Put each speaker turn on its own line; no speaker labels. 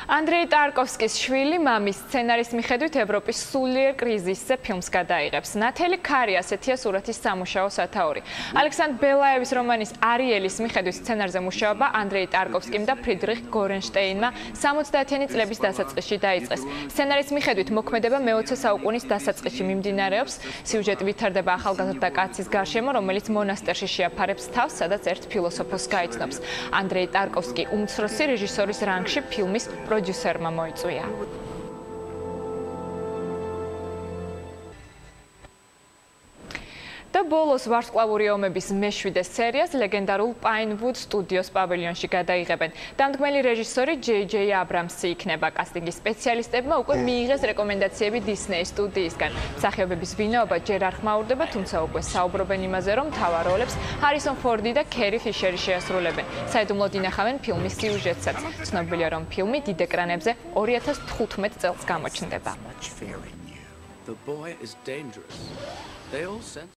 ანდრეი ტარკოვსკის შვილი მამის სცენარის მიხედვით ევროპის სულიერ კრიზისზე ფილმს გადაიღებს. ნათელი ქარი ასეთია სურათის სამუშაო სათაური. ალექსანდრ ბელაევის რომანის არიელის მიხედვით სცენარზე მუშაობა ანდრეი ტარკოვსკიმ და ფრიდრიხ გორენშტეინმა 70-იანი წლების დასაწყისში დაიწყეს. სცენარის მიხედვით მოქმედება მე-20 საუკუნის დასაწყისში მიმდინარეობს. სიუჟეტი ვითარდება ახალგაზრდა კაცის გარშემო, რომელიც მონასტერში შეაფარებს თავს, სადაც ერთ ფილოსოფოსს გაიცნობს. ანდრეი ტარკოვსკი უმცროსი რეჟისორის რანგში ფილმის პროდიუსერმა მოიწვია. და ბოლოს ვარსკვლავური ომების მე-7 სერიას ლეგენდარულ Pinewood სტუდიოს პავილიონში გადაიღებენ. დამდგმელი რეჟისორი ჯეი აბრამსი იქნება. კასტინგის სპეციალისტებმა უკვე მიიღეს რეკომენდაციები Disney სტუდიისგან. მსახიობების ვინაობა ჯერ არ ხმაურდება, თუმცა უკვე საუბრობენ იმაზე, რომ მთავარ როლებს ჰარისონ ფორდი და კერი ფიშერი შეასრულებენ. საიდუმლოდ ინახავენ ფილმის სიუჟეტსაც. ცნობილია, რომ ფილმი დიდ ეკრანებზე 2015 წელს გამოჩნდება.